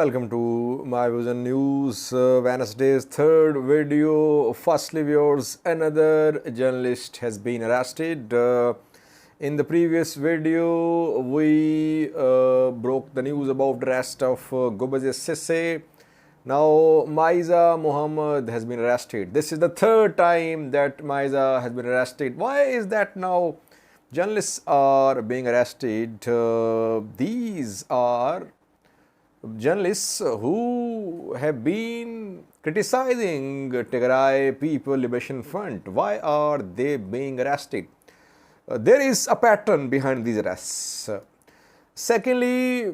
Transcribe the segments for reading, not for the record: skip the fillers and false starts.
Welcome to my Vision News Wednesday's third video. Firstly, viewers, another journalist has been arrested. In the previous video, we broke the news about the arrest of Gobazes Sisse. Now, Meaza Mohammed has been arrested. This is the third time that Meaza has been arrested. Why is that now? Journalists are being arrested. These are journalists who have been criticizing Tigray People Liberation Front. Why are they being arrested? There is a pattern behind these arrests. Secondly,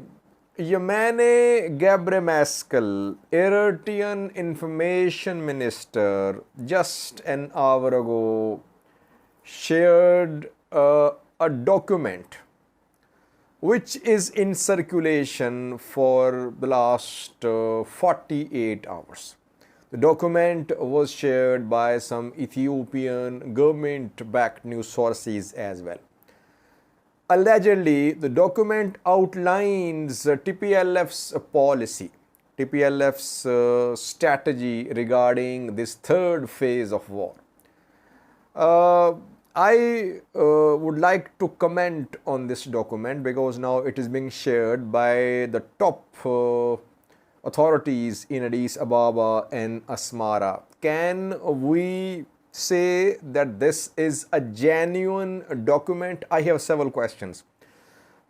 Yemane Gebremeskel, Eritrean Information Minister, just an hour ago shared a document which is in circulation for the last 48 hours. The document was shared by some Ethiopian government-backed news sources as well. Allegedly, the document outlines TPLF's policy, TPLF's strategy regarding this third phase of war. I would like to comment on this document because now it is being shared by the top authorities in Addis Ababa and Asmara. Can we say that this is a genuine document? I have several questions.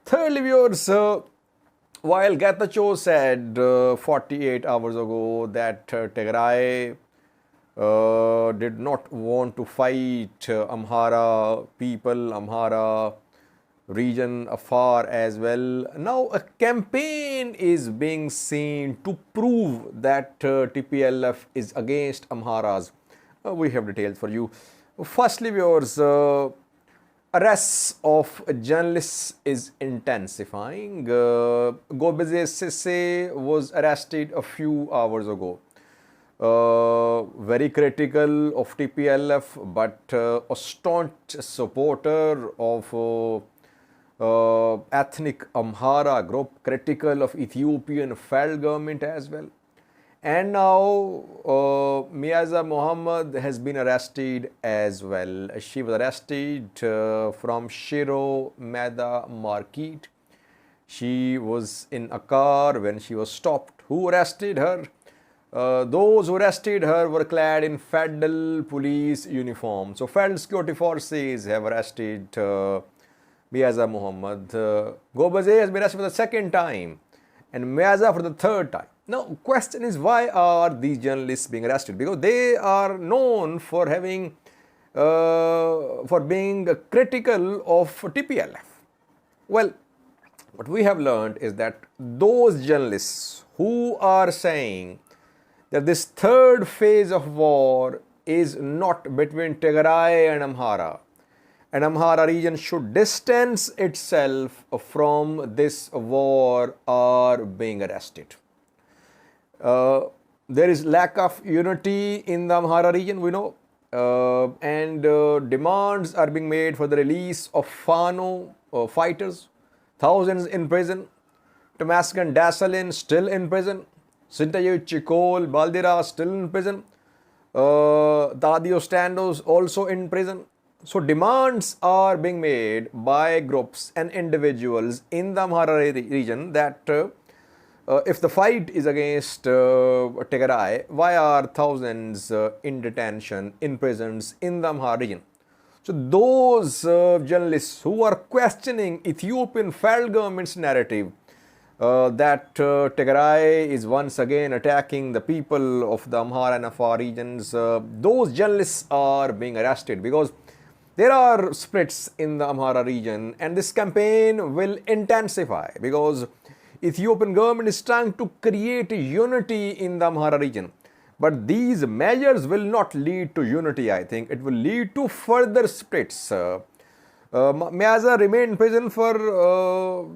Thirdly, viewers, while Getachew said 48 hours ago that Tigray did not want to fight Amhara people, Amhara region afar as well. Now a campaign is being seen to prove that TPLF is against Amharas. We have details for you. Firstly, viewers, arrests of journalists is intensifying. Gobazes Sisse was arrested a few hours ago. Very critical of TPLF, but a staunch supporter of ethnic Amhara group, critical of Ethiopian federal government as well. And now Meaza Mohammed has been arrested as well. She was arrested from Shiro Meda Market. She was in a car when she was stopped. Who arrested her? Those who arrested her were clad in federal police uniform. So federal security forces have arrested Meaza Mohammed. Gobazes has been arrested for the second time and Meaza for the third time. Now, question is, why are these journalists being arrested? Because they are known for having, for being critical of TPLF. Well, what we have learned is that those journalists who are saying that this third phase of war is not between Tigray and Amhara region should distance itself from this war are being arrested. There is lack of unity in the Amhara region, we know, and demands are being made for the release of Fano fighters, thousands in prison, Damascus Dasalin still in prison, Sintayu Chikol, Baldira still in prison, Dadio Standos also in prison. So demands are being made by groups and individuals in the Amhara region that if the fight is against Tigray, why are thousands in detention, in prisons in the Amhara region? So those journalists who are questioning Ethiopian federal government's narrative that Tigray is once again attacking the people of the Amhara and Afar regions, those journalists are being arrested because there are splits in the Amhara region and this campaign will intensify because Ethiopian government is trying to create unity in the Amhara region. But these measures will not lead to unity, I think. It will lead to further splits. Meaza remained in prison for,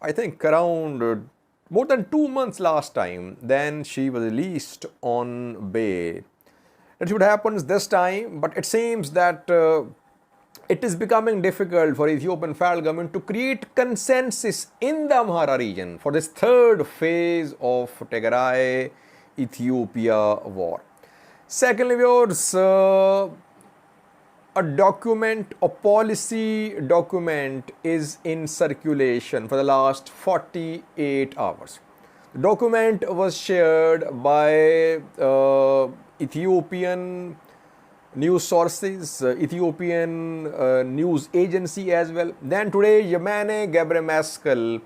I think, around more than 2 months last time. Then she was released on bail. That's what happens this time. But it seems that it is becoming difficult for Ethiopian federal government to create consensus in the Amhara region for this third phase of Tigray Ethiopia war. Secondly, viewers, a document, a policy document is in circulation for the last 48 hours. The document was shared by Ethiopian news sources, Ethiopian news agency as well. Then today, Yemane Gebremeskel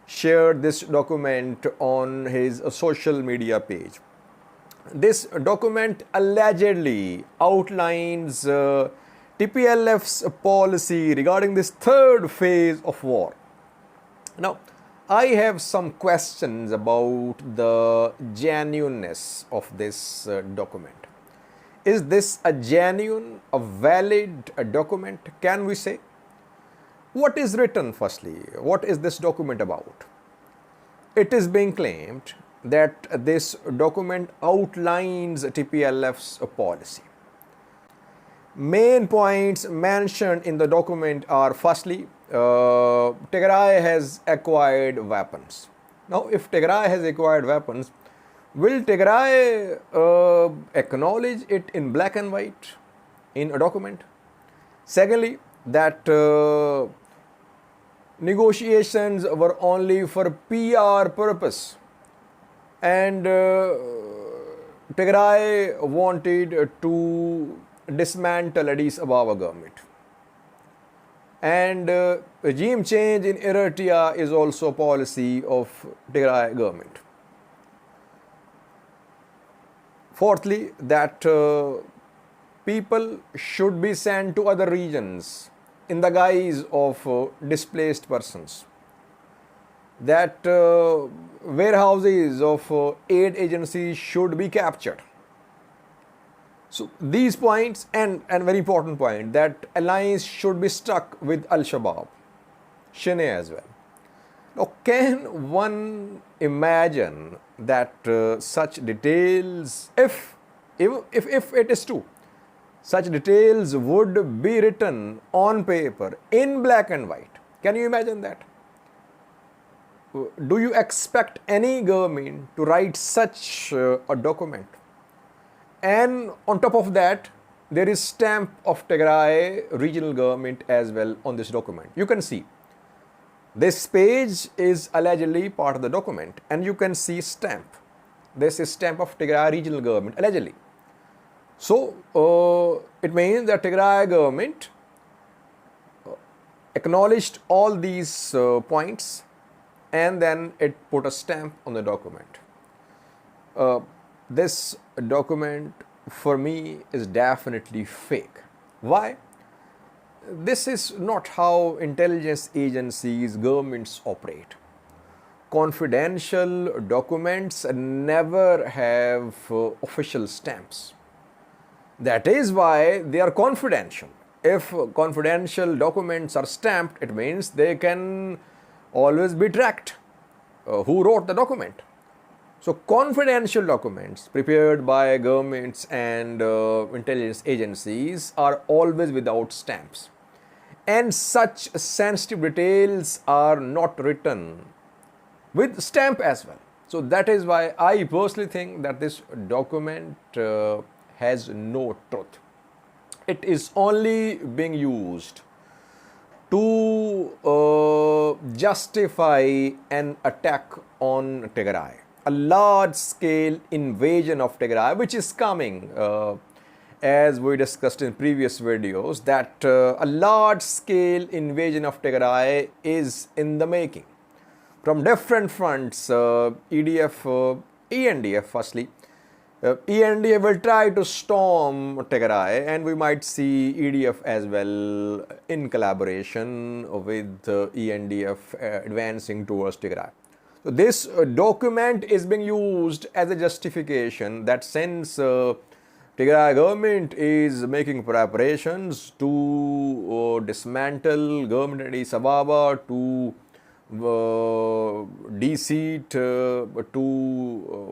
shared this document on his social media page. This document allegedly outlines TPLF's policy regarding this third phase of war. Now, I have some questions about the genuineness of this document. Is this a genuine, a valid document? Can we say? What is written firstly? What is this document about? It is being claimed that this document outlines TPLF's policy. Main points mentioned in the document are firstly, Tigray has acquired weapons. Now, if Tigray has acquired weapons, will Tigray acknowledge it in black and white in a document? Secondly, that negotiations were only for PR purpose, and Tigray wanted to dismantle Addis Ababa government. And regime change in Eritrea is also a policy of Tigray government. Fourthly, that people should be sent to other regions in the guise of displaced persons. That warehouses of aid agencies should be captured. So these points, and very important point, that alliance should be struck with Al-Shabaab, Shin as well. Now, can one imagine that such details, if it is true, such details would be written on paper in black and white? Can you imagine that? Do you expect any government to write such a document? And on top of that, there is stamp of Tigray regional government as well on this document. You can see this page is allegedly part of the document, and you can see stamp. This is stamp of Tigray regional government allegedly. So it means that Tigray government acknowledged all these points, and then it put a stamp on the document. This document for me is definitely fake. Why? This is not how intelligence agencies, governments operate. Confidential documents never have official stamps. That is why they are confidential. If confidential documents are stamped, it means they can always be tracked. Who wrote the document? So confidential documents prepared by governments and intelligence agencies are always without stamps. And such sensitive details are not written with stamp as well. So that is why I personally think that this document has no truth. It is only being used to justify an attack on Tigray, a large-scale invasion of Tigray, which is coming, as we discussed in previous videos, that a large-scale invasion of Tigray is in the making. From different fronts, EDF, ENDF firstly, ENDF will try to storm Tigray, and we might see EDF as well in collaboration with ENDF advancing towards Tigray. So this document is being used as a justification that since Tigray government is making preparations to dismantle government in Addis Ababa, to de-seat, to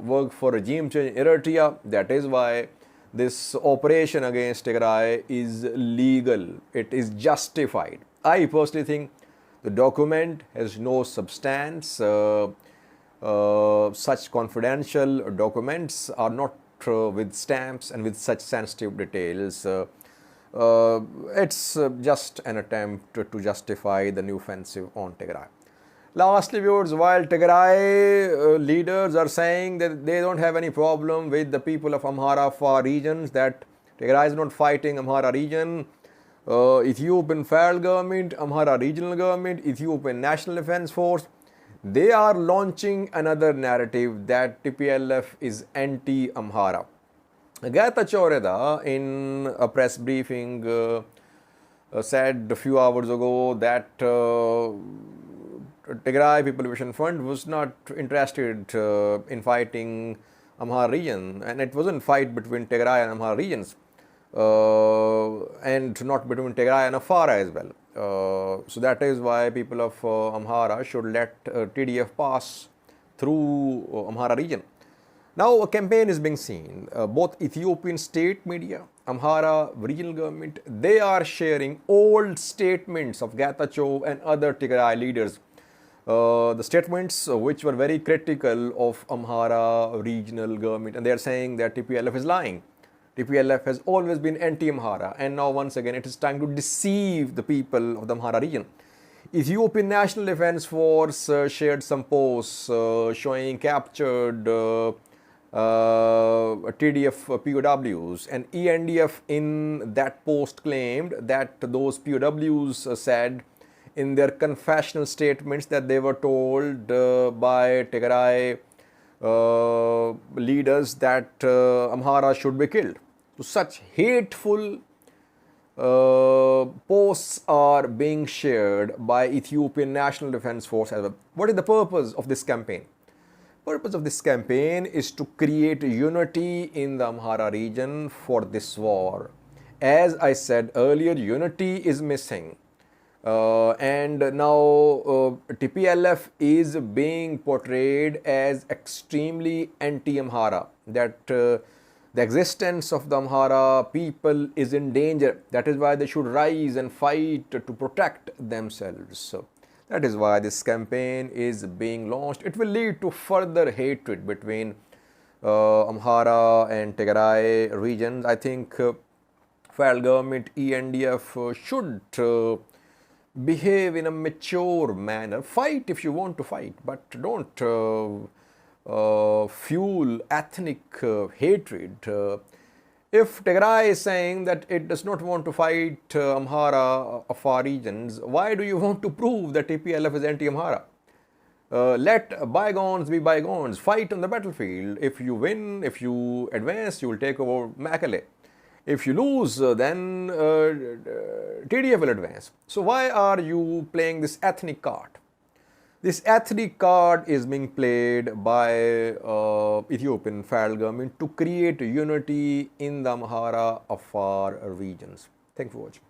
work for regime change in Eritrea, that is why this operation against Tigray is legal, it is justified. I personally think the document has no substance. Such confidential documents are not with stamps and with such sensitive details. It's just an attempt to justify the new offensive on Tigray. Lastly, viewers, while Tigray leaders are saying that they don't have any problem with the people of Amhara Far regions, that Tigray is not fighting Amhara region, Ethiopian federal government, Amhara regional government, Ethiopian National Defense Force, they are launching another narrative that TPLF is anti-Amhara. Getachew Reda, in a press briefing, said a few hours ago that Tigray People Liberation Front was not interested in fighting Amhara region, and it wasn't fight between Tigray and Amhara regions, and not between Tigray and Afara as well. So that is why people of Amhara should let TDF pass through Amhara region. Now a campaign is being seen. Both Ethiopian state media, Amhara regional government, they are sharing old statements of Getachew and other Tigray leaders. The statements which were very critical of Amhara regional government, and they are saying that TPLF is lying. TPLF has always been anti-Amhara, and now once again it is trying to deceive the people of the Amhara region. Ethiopian National Defense Force shared some posts showing captured TDF POWs, and ENDF in that post claimed that those POWs said in their confessional statements that they were told by Tigray leaders that Amhara should be killed. So such hateful posts are being shared by Ethiopian National Defense Force as well. What is the purpose of this campaign? Purpose of this campaign is to create unity in the Amhara region for this war. As I said earlier, unity is missing. And now TPLF is being portrayed as extremely anti-Amhara, that the existence of the Amhara people is in danger. That is why they should rise and fight to protect themselves. So that is why this campaign is being launched. It will lead to further hatred between Amhara and Tigray regions. I think federal government, ENDF should behave in a mature manner. Fight if you want to fight, but don't fuel ethnic hatred. If Tigray is saying that it does not want to fight Amhara of our regions, why do you want to prove that TPLF is anti-Amhara? Let bygones be bygones. Fight on the battlefield. If you win, if you advance, you will take over Mekelle. If you lose, then TDF will advance. So why are you playing this ethnic card? This ethnic card is being played by Ethiopian federal government to create unity in the Amhara Afar regions. Thank you for watching.